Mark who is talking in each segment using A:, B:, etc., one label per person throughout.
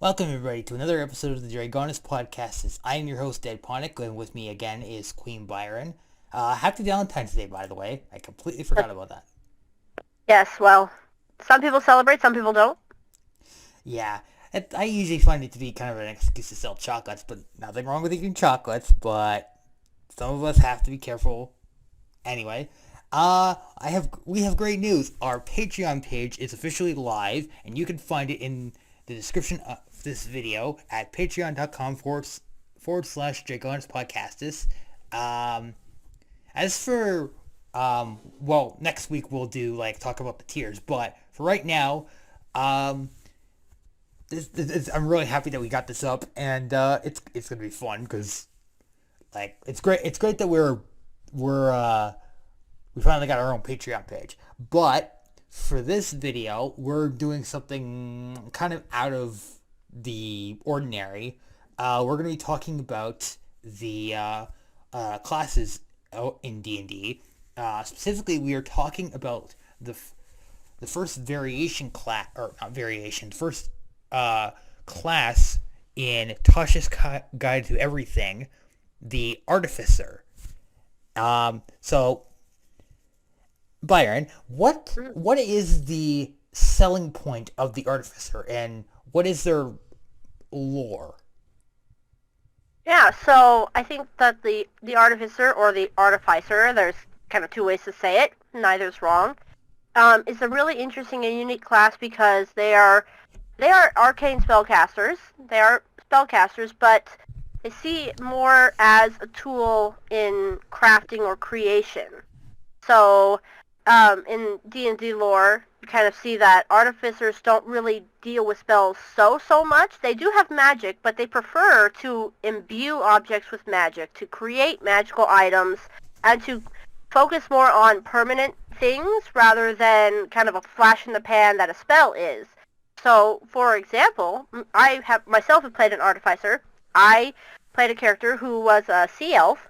A: Welcome everybody to another episode of the Dragonus Podcastus. I am your host, Dead Ponic, and with me again is Queen Byron. Happy Valentine's Day, by the way. I completely forgot about that.
B: Yes, well, some people celebrate, some people don't.
A: Yeah, I usually find it to be kind of an excuse to sell chocolates, but nothing wrong with eating chocolates, but some of us have to be careful. Anyway, we have great news. Our Patreon page is officially live, and you can find it in the description of this video at patreon.com forward slash Dragonus Podcastus. As for, next week we'll talk about the tiers, but for right now, I'm really happy that we got this up, and it's gonna be fun because it's great that we finally got our own Patreon page. But for this video, we're doing something kind of out of the ordinary. We're going to be talking about the classes in D&D. Specifically, we are talking about the first variation class, or not variation, first class in Tasha's Guide to Everything, the Artificer. So Byron, what is the selling point of the Artificer, and what is their lore?
B: Yeah, so I think that the Artificer or the Artificer, there's kind of two ways to say it, neither's wrong, is a really interesting and unique class because they are arcane spellcasters. They are spellcasters, but they see it more as a tool in crafting or creation. So in D&D lore, you kind of see that artificers don't really deal with spells so much. They do have magic, but they prefer to imbue objects with magic, to create magical items, and to focus more on permanent things rather than kind of a flash in the pan that a spell is. So, for example, I have played an artificer. I played a character who was a sea elf.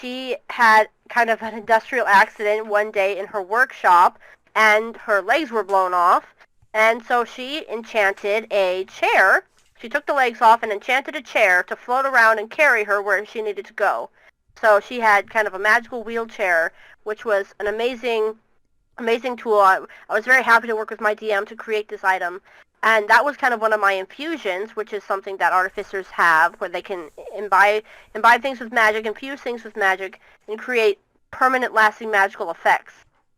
B: She had kind of an industrial accident one day in her workshop, and her legs were blown off, and so she enchanted a chair. She took the legs off and enchanted a chair to float around and carry her where she needed to go. So she had kind of a magical wheelchair, which was an amazing tool. I was very happy to work with my DM to create this item. And that was kind of one of my infusions, which is something that artificers have, where they can imbibe things with magic, infuse things with magic, and create permanent, lasting magical effects.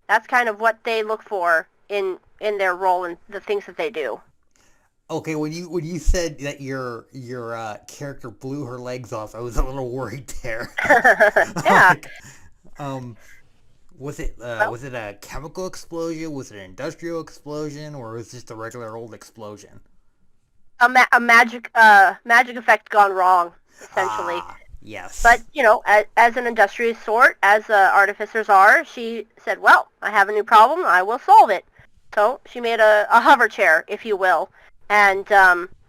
B: That's kind of what they look for in their role and the things that they do.
A: Okay, when you said that your character blew her legs off, I was a little worried there.
B: Yeah.
A: Like, was it a chemical explosion? Was it an industrial explosion, or was it just a regular old explosion?
B: A magic effect gone wrong, essentially.
A: Yes.
B: But, as an industrious sort, as artificers are, she said, well, I have a new problem, I will solve it. So she made a hover chair, if you will. And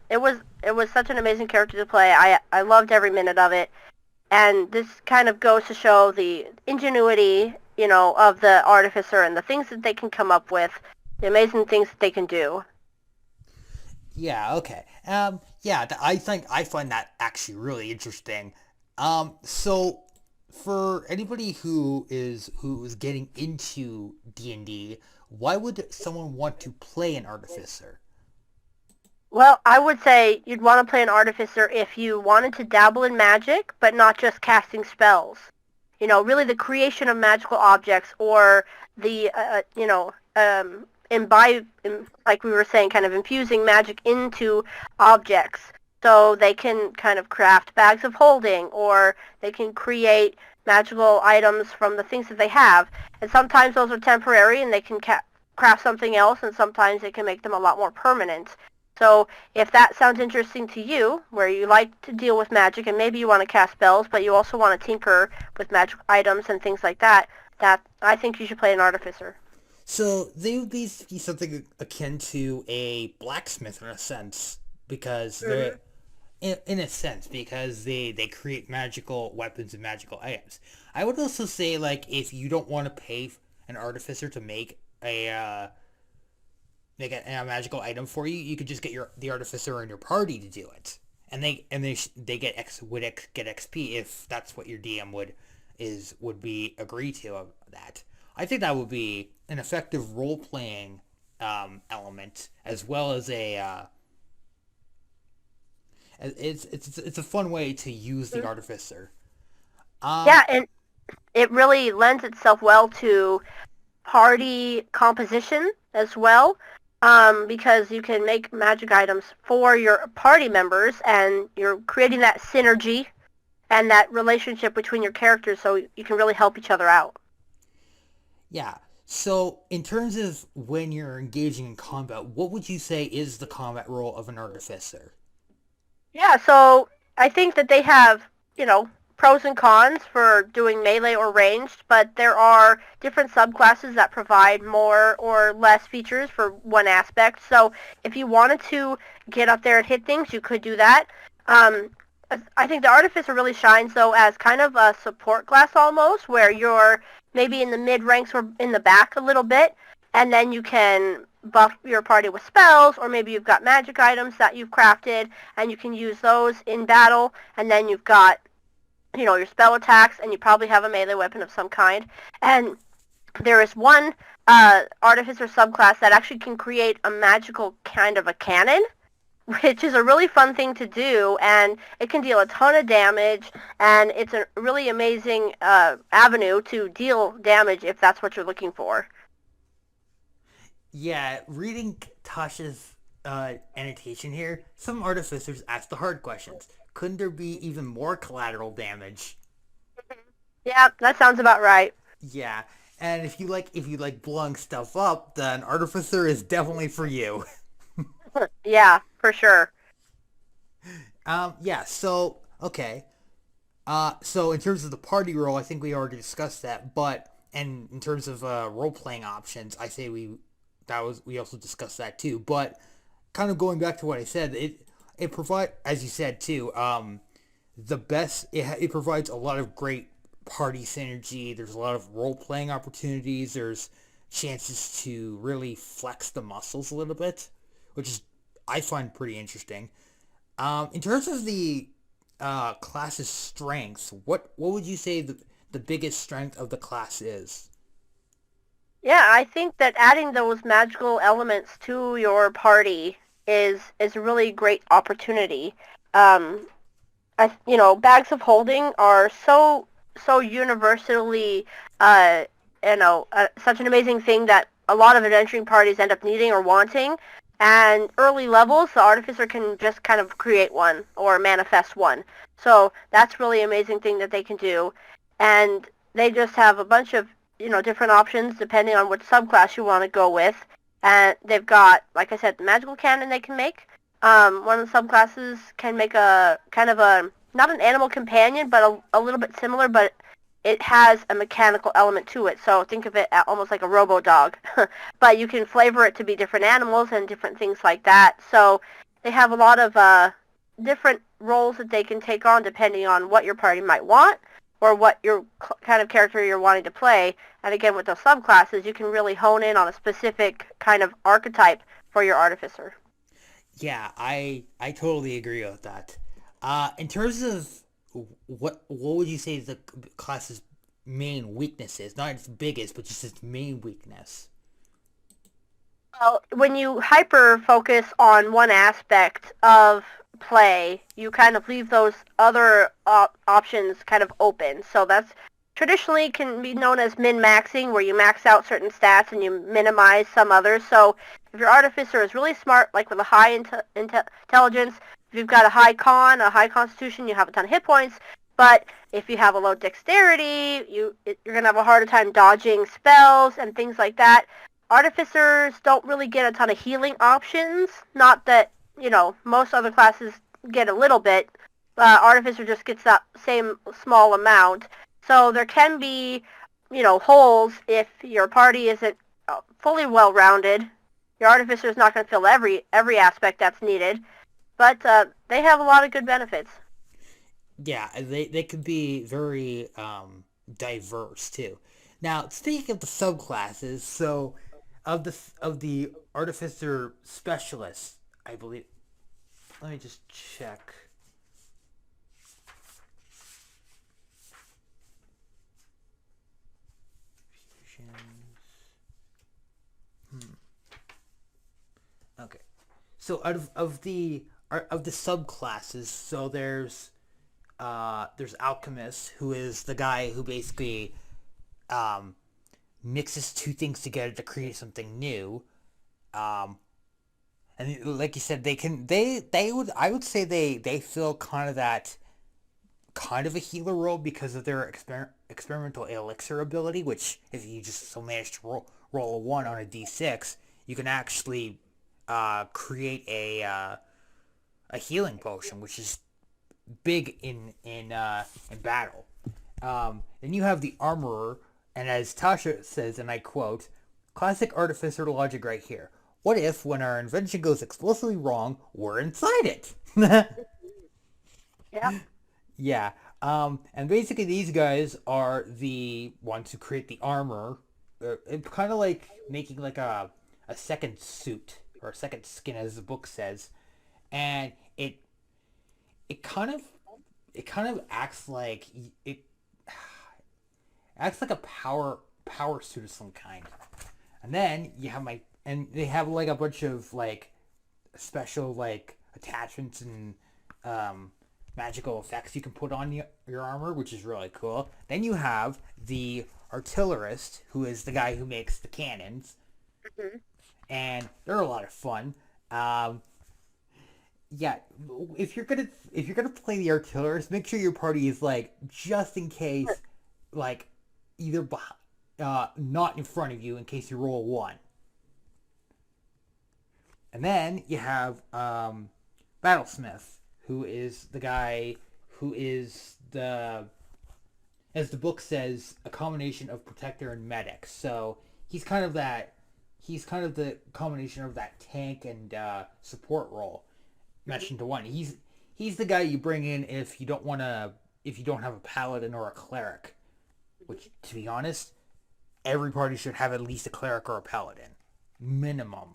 B: it was such an amazing character to play. I loved every minute of it. And this kind of goes to show the ingenuity, of the artificer and the things that they can come up with, the amazing things that they can do.
A: Yeah, okay. I think I find that actually really interesting. So for anybody who is getting into D&D, why would someone want to play an artificer?
B: Well, I would say you'd want to play an artificer if you wanted to dabble in magic, but not just casting spells. Really the creation of magical objects, or the, like we were saying, kind of infusing magic into objects. So they can kind of craft bags of holding, or they can create magical items from the things that they have. And sometimes those are temporary and they can craft something else, and sometimes they can make them a lot more permanent. So if that sounds interesting to you, where you like to deal with magic and maybe you want to cast spells, but you also want to tinker with magic items and things like that, I think you should play an artificer.
A: So they would be something akin to a blacksmith in a sense, because they're in a sense, because they create magical weapons and magical items. I would also say, if you don't want to pay an artificer to make make a magical item for you, you could just get the artificer in your party to do it, and they get get XP if that's what your DM would be agree to of that. I think that would be an effective role playing element, as well as it's a fun way to use the artificer.
B: Yeah, and it really lends itself well to party composition as well, because you can make magic items for your party members, and you're creating that synergy and that relationship between your characters, so you can really help each other out.
A: Yeah. So, in terms of when you're engaging in combat, what would you say is the combat role of an artificer?
B: Yeah, so I think that they have, pros and cons for doing melee or ranged, but there are different subclasses that provide more or less features for one aspect. So if you wanted to get up there and hit things, you could do that. I think the Artificer really shines, though, as kind of a support class almost, where you're maybe in the mid-ranks or in the back a little bit, and then you can buff your party with spells, or maybe you've got magic items that you've crafted, and you can use those in battle, and then you've got, your spell attacks, and you probably have a melee weapon of some kind. And there is one Artificer subclass that actually can create a magical kind of a cannon, which is a really fun thing to do, and it can deal a ton of damage, and it's a really amazing avenue to deal damage if that's what you're looking for.
A: Yeah, reading Tasha's annotation here, some artificers ask the hard questions. Couldn't there be even more collateral damage?
B: Yeah, that sounds about right.
A: Yeah, and if you like blowing stuff up, then artificer is definitely for you.
B: Yeah, for sure.
A: Yeah. So okay. So in terms of the party role, I think we already discussed that. But and in terms of role playing options, I say we also discussed that too. But kind of going back to what I said, it provides, as you said too, the best. It provides a lot of great party synergy. There's a lot of role playing opportunities. There's chances to really flex the muscles a little bit, which is I find pretty interesting. In terms of the class's strengths, what would you say the biggest strength of the class is?
B: Yeah, I think that adding those magical elements to your party is a really great opportunity. Um, Bags of holding are so universally, uh, such an amazing thing that a lot of adventuring parties end up needing or wanting. And early levels, the Artificer can just kind of create one or manifest one. So that's really amazing thing that they can do. And they just have a bunch of, different options depending on which subclass you want to go with. And they've got, like I said, the magical cannon they can make. One of the subclasses can make a kind of not an animal companion, but a little bit similar, but it has a mechanical element to it. So think of it almost like a robo-dog. But you can flavor it to be different animals and different things like that. So they have a lot of different roles that they can take on depending on what your party might want or what your kind of character you're wanting to play. And again, with those subclasses, you can really hone in on a specific kind of archetype for your Artificer.
A: Yeah, I totally agree with that. In terms of what would you say is the class's main weakness is? Not its biggest, but just its main weakness.
B: Well, when you hyper focus on one aspect of play, you kind of leave those other options kind of open. So that's traditionally can be known as min-maxing, where you max out certain stats and you minimize some others. So if your Artificer is really smart, like with a high intelligence, if you've got a high con, a high constitution, you have a ton of hit points. But if you have a low dexterity, you're going to have a harder time dodging spells and things like that. Artificers don't really get a ton of healing options. Not that, most other classes get a little bit. Artificer just gets that same small amount. So there can be, holes if your party isn't fully well-rounded. Your Artificer is not going to fill every aspect that's needed. But they have a lot of good benefits.
A: Yeah, they could be very diverse too. Now, speaking of the subclasses, so of the Artificer specialist, I believe. Let me just check. Fusions. Okay. So out of the subclasses, so there's Alchemist, who is the guy who basically mixes two things together to create something new. And like you said, I would say they fill kind of a healer role because of their experimental elixir ability, which if you just so manage to roll a 1 on a d6, you can actually create a healing potion, which is big in battle. Then you have the Armorer, and as Tasha says, and I quote, "Classic Artificer logic right here. What if, when our invention goes explosively wrong, we're inside it?"
B: Yeah.
A: Yeah. And basically these guys are the ones who create the armor. It's kind of like making like a second suit or a second skin, as the book says, and it kind of acts like a power suit of some kind. And then you have and they have like a bunch of like special like attachments and magical effects you can put on your armor, which is really cool. Then you have the Artillerist, who is the guy who makes the cannons, and they're a lot of fun. Yeah, if you're gonna play the Artillerist, make sure your party is like, just in case, like either not in front of you in case you roll a 1. And then you have Battlesmith, who is the guy who is as the book says, a combination of protector and medic. So he's kind of the combination of that tank and support role meshed into one. He's the guy you bring in if you don't have a paladin or a cleric, which, to be honest, every party should have at least a cleric or a paladin, minimum.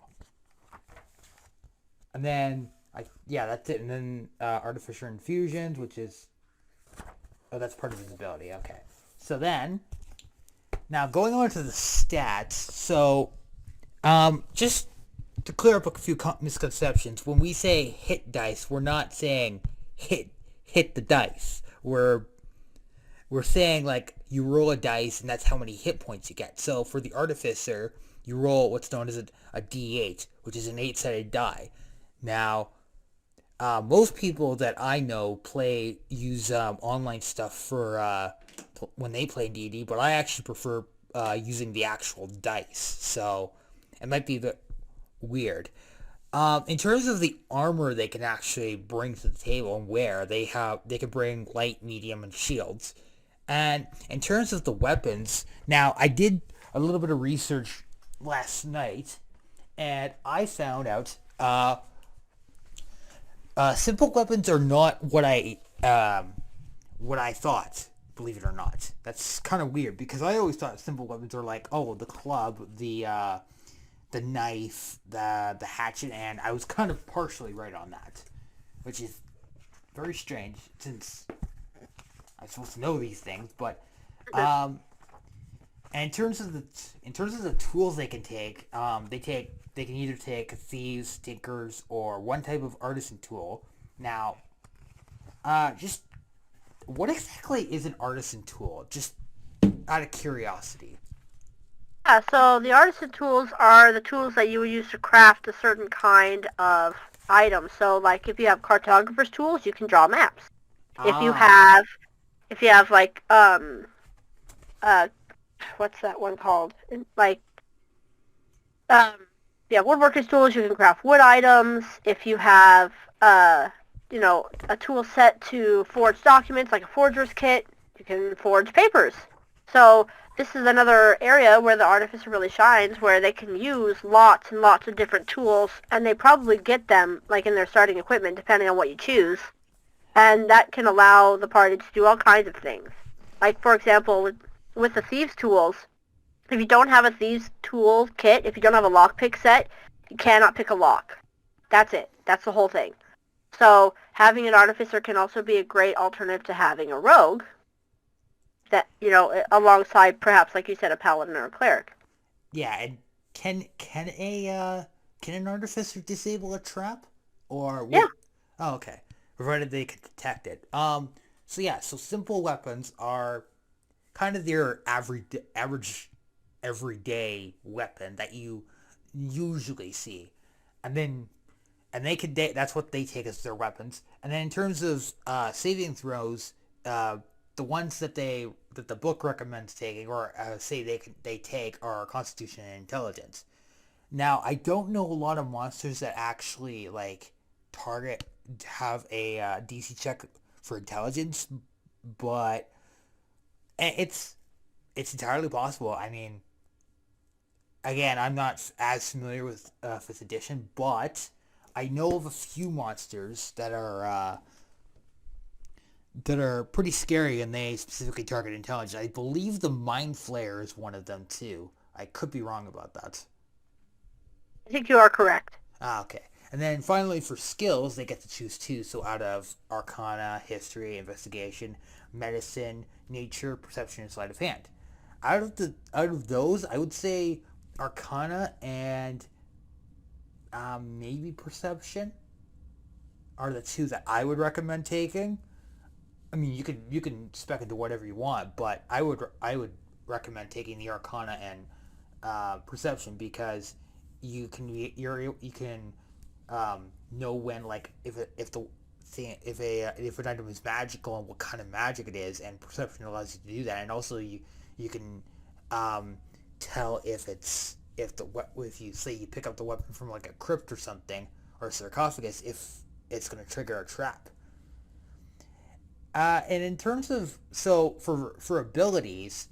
A: And then that's it. And then Artificer Infusions, which is that's part of his ability. Okay. So then, now going on to the stats. So, just to clear up a few misconceptions, when we say hit dice, we're not saying hit the dice. We're saying like you roll a dice and that's how many hit points you get. So for the Artificer, you roll what's known as a D8, which is an 8-sided die. Now, most people that I know use online stuff for when they play D&D, but I actually prefer using the actual dice. So it might be a bit weird. In terms of the armor they can actually bring to the table and wear, they can bring light, medium, and shields. And in terms of the weapons, now I did a little bit of research last night, and I found out simple weapons are not what I thought. Believe it or not, that's kind of weird because I always thought simple weapons are like, oh, the club, the knife, the hatchet, and I was kind of partially right on that, which is very strange since I'm supposed to know these things. But and in terms of the tools they can take, they can either take thieves, tinkers, or one type of artisan tool. Now, just what exactly is an artisan tool? Just out of curiosity.
B: Yeah, so the artisan tools are the tools that you would use to craft a certain kind of item. So, like, if you have cartographer's tools, you can draw maps. If you have like what's that one called? Like, woodworker's tools, you can craft wood items. If you have a tool set to forge documents, like a forger's kit, you can forge papers. So this is another area where the Artificer really shines, where they can use lots and lots of different tools, and they probably get them like in their starting equipment, depending on what you choose. And that can allow the party to do all kinds of things. Like, for example, with the thieves' tools, If you don't have a Thieves Tool kit, if you don't have a lockpick set, you cannot pick a lock. That's it. That's the whole thing. So having an Artificer can also be a great alternative to having a Rogue. That, alongside perhaps, like you said, a Paladin or a Cleric.
A: Yeah, and can an Artificer disable a trap? Or
B: Yeah.
A: Oh, okay. Provided they can detect it. So simple weapons are kind of their average everyday weapon that you usually see, and that's what they take as their weapons. And then in terms of saving throws, the ones that the book recommends taking, or say they take, are Constitution and Intelligence. Now, I don't know a lot of monsters that actually have a DC check for Intelligence, but it's entirely possible. I mean, again, I'm not as familiar with 5th edition, but I know of a few monsters that are pretty scary, and they specifically target Intelligence. I believe the Mind Flayer is one of them too. I could be wrong about that.
B: I think you are correct.
A: Okay. And then finally for skills, they get to choose 2. So out of Arcana, History, Investigation, Medicine, Nature, Perception, and Sleight of Hand. Out of those, I would say Arcana and maybe Perception are the 2 that I would recommend taking. I mean, you can spec into whatever you want, but I would recommend taking the Arcana and Perception, because you can know when, like, if an item is magical and what kind of magic it is, and Perception allows you to do that. And also you can tell if you say you pick up the weapon from like a crypt or something, or a sarcophagus, if it's going to trigger a trap. And in terms of, for abilities,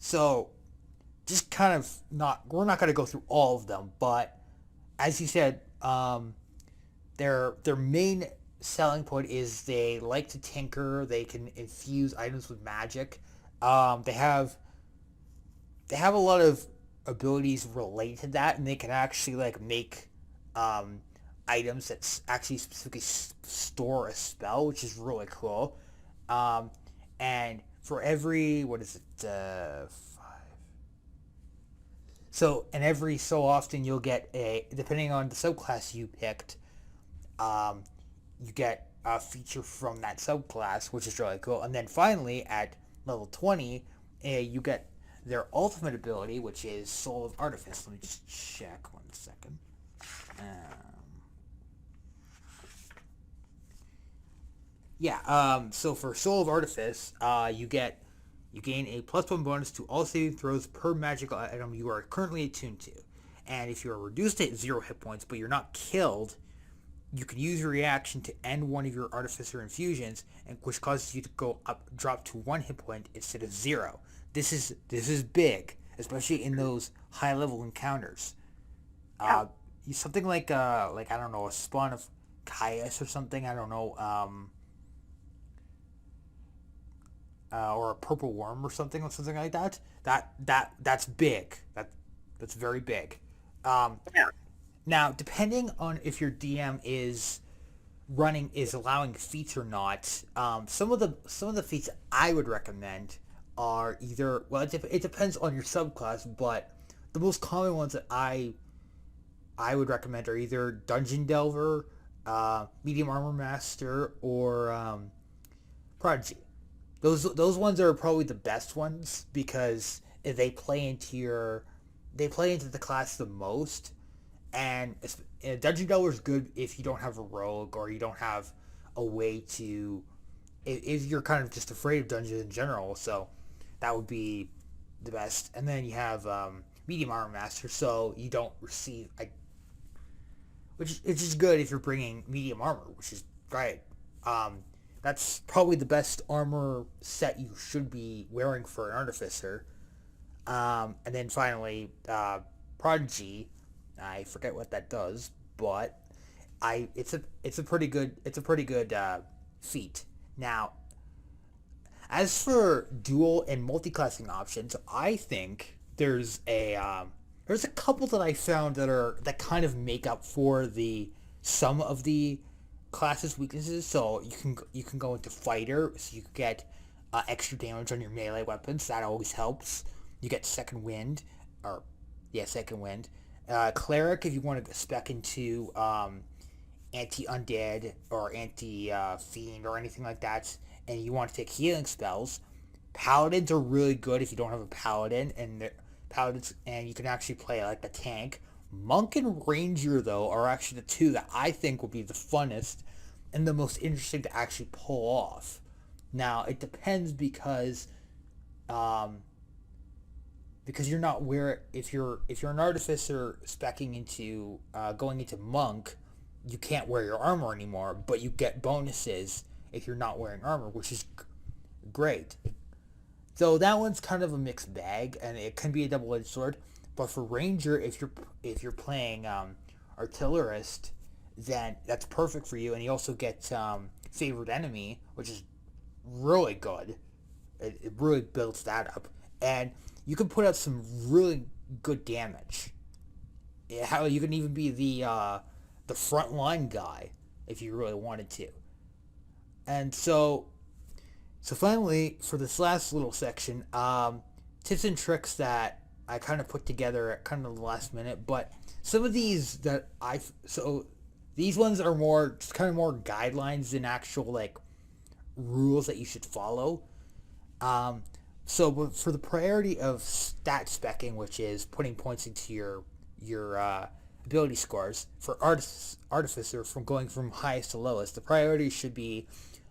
A: just kind of we're not going to go through all of them, but as you said, their main selling point is they like to tinker. They can infuse items with magic. They have a lot of abilities related to that, and they can actually make items that actually specifically store a spell, which is really cool. And for every, what is it, 5? And every so often you'll get depending on the subclass you picked, you get a feature from that subclass, which is really cool. And then finally, at level 20, you get their ultimate ability, which is Soul of Artifice. Let me just check 1 second. So for Soul of Artifice, you gain a +1 bonus to all saving throws per magical item you are currently attuned to. And if you are reduced at 0 hit points, but you're not killed, you can use your reaction to end one of your Artificer infusions, which causes you to drop to 1 hit point instead of 0. This is big, especially in those high level encounters. Something like I don't know, a spawn of Caius or something. I don't know. Or a purple worm or something like that. That's big. That's very big. Now, depending on if your DM is allowing feats or not, some of the feats I would recommend are either, well, it depends on your subclass, but the most common ones that I would recommend are either Dungeon Delver, Medium Armor Master, or Prodigy. Those ones are probably the best ones, because they play into the class the most. And Dungeon Delver is good if you don't have a rogue, or you don't have a way to, if you're kind of just afraid of dungeons in general. So that would be the best. And then you have Medium Armor Master, so you don't receive, which is good if you're bringing medium armor, which is great. That's probably the best armor set you should be wearing for an Artificer. And then finally, Prodigy. I forget what that does, but it's a pretty good feat. Now, as for dual and multi-classing options, I think there's a couple that I found that kind of make up for some of the class's weaknesses. So you can go into fighter, so you can get extra damage on your melee weapons. That always helps. You get second wind, second wind. Cleric, if you want to spec into anti-undead or anti-fiend or anything like that, and you want to take healing spells. Paladins are really good if you don't have a paladin, and paladins, and you can actually play like the tank. Monk and ranger, though, are actually the two that I think will be the funnest and the most interesting to actually pull off. Now it depends because you're not if you're an artificer specking into going into monk, you can't wear your armor anymore, but you get bonuses if you're not wearing armor, which is great. So that one's kind of a mixed bag, and it can be a double-edged sword. But for ranger, if you're playing artillerist, then that's perfect for you. And you also get favored enemy, which is really good. It really builds that up, and you can put out some really good damage. How you can even be the frontline guy if you really wanted to. And so finally, for this last little section, tips and tricks that I kind of put together at kind of the last minute, but some of these these ones are more guidelines than actual like rules that you should follow. So for the priority of stat specking, which is putting points into your ability scores, for Artificer, from going from highest to lowest, the priority should be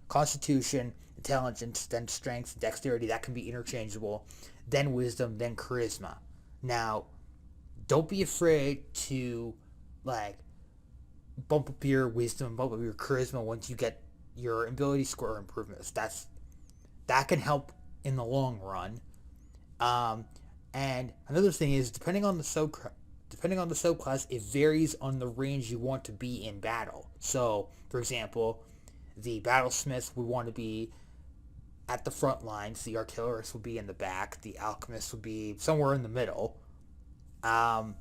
A: Constitution, Intelligence, then Strength, Dexterity. That can be interchangeable. Then Wisdom, then Charisma. Now, don't be afraid to like bump up your Wisdom, bump up your Charisma once you get your ability score improvements. That can help in the long run. And another thing is, depending on the subclass, it varies on the range you want to be in battle. So, for example, the battlesmith would want to be at the front lines, the artillerist would be in the back, the alchemist would be somewhere in the middle. And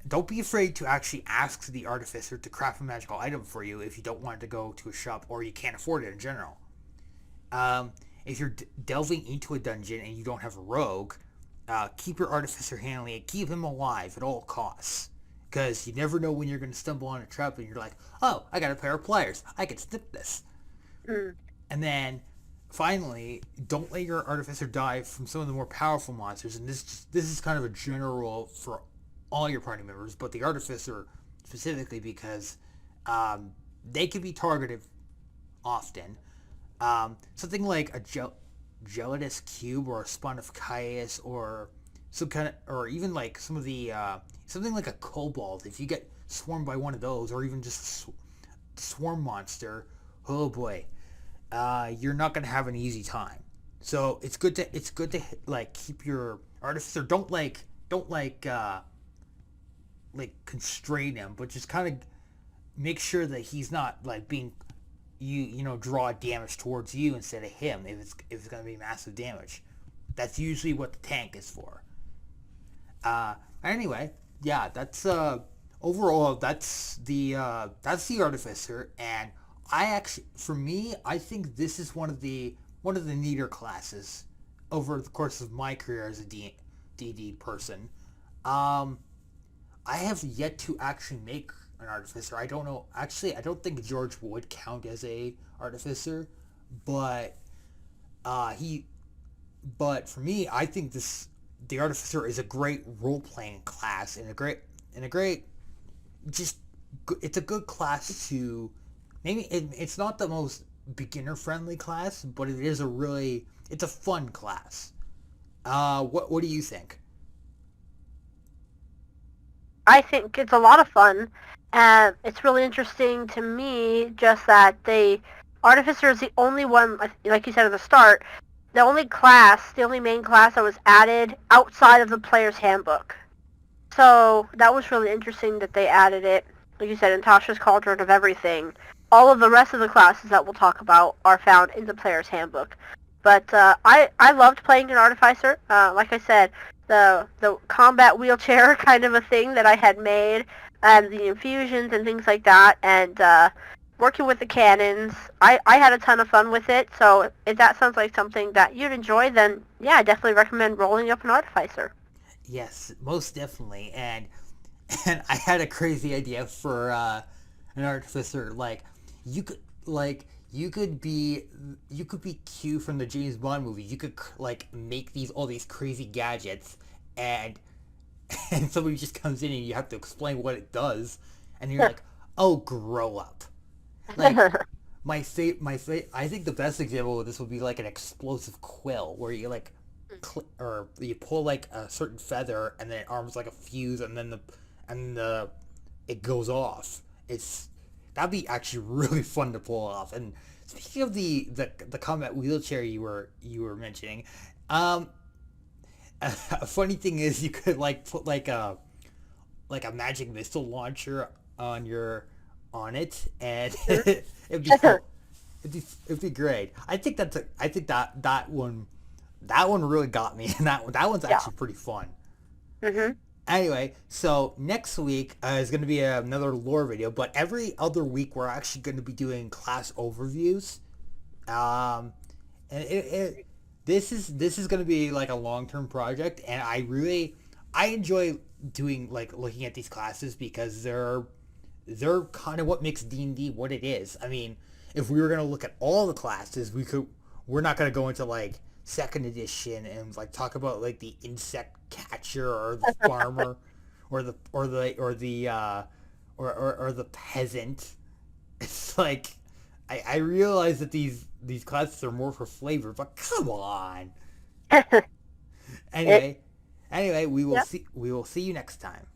A: don't be afraid to actually ask the artificer to craft a magical item for you if you don't want to go to a shop or you can't afford it in general. If you're delving into a dungeon and you don't have a rogue, keep your artificer handling it. Keep him alive at all costs. Because you never know when you're going to stumble on a trap and you're like, oh, I got a pair of pliers. I can snip this. And then, finally, don't let your artificer die from some of the more powerful monsters. And this is kind of a general for all your party members, but the artificer specifically, because they can be targeted often. Something like a gelatinous cube or a spawn of Caius or some kind of, or even like some of the something like a kobold. If you get swarmed by one of those, or even just a swarm monster, oh boy, you're not gonna have an easy time. So it's good to like keep your artificer. Don't constrain him, but just kind of make sure that he's not like being draw damage towards you instead of him if it's going to be massive damage. That's usually what the tank is for. Anyway, yeah, that's overall that's the artificer, and I think this is one of the neater classes over the course of my career as a D&D person. I have yet to actually make an artificer. I don't know. Actually, I don't think George would count as a artificer, but for me, I think the artificer is a great role-playing class and it's a good class to, maybe it's not the most beginner-friendly class, but it's a fun class. What do you think?
B: I think it's a lot of fun. It's really interesting to me just that Artificer is the only one, like you said at the start, the only main class that was added outside of the player's handbook. So that was really interesting that they added it. Like you said, in Tasha's Cauldron of Everything, all of the rest of the classes that we'll talk about are found in the player's handbook. But I loved playing an Artificer. Like I said, the combat wheelchair kind of a thing that I had made, and the infusions and things like that, and working with the cannons. I had a ton of fun with it. So if that sounds like something that you'd enjoy, then yeah, I definitely recommend rolling up an Artificer.
A: Yes, most definitely. And I had a crazy idea for an artificer. You could be Q from the James Bond movies. You could like make all these crazy gadgets, and and somebody just comes in and you have to explain what it does, and you're like, oh, grow up. Like I think the best example of this would be like an explosive quill, where you like or you pull like a certain feather and then it arms like a fuse, and then the it goes off. That'd be actually really fun to pull off. And speaking of the combat wheelchair you were mentioning, a funny thing is you could like put like a magic missile launcher on it, and it'd be cool. It'd be great. I think that one really got me, and that one's
B: Yeah.
A: actually pretty fun.
B: Mhm.
A: Anyway, so next week is going to be another lore video, but every other week we're actually going to be doing class overviews. And this is going to be like a long-term project, and I enjoy doing like looking at these classes because they're kind of what makes D&D what it is. I mean, if we were going to look at all the classes, we're not going to go into like second edition and like talk about like the insect catcher or the farmer or the peasant. It's like I realize that these classes are more for flavor, but come on.
B: it,
A: Anyway, we will
B: yeah.
A: see you next time.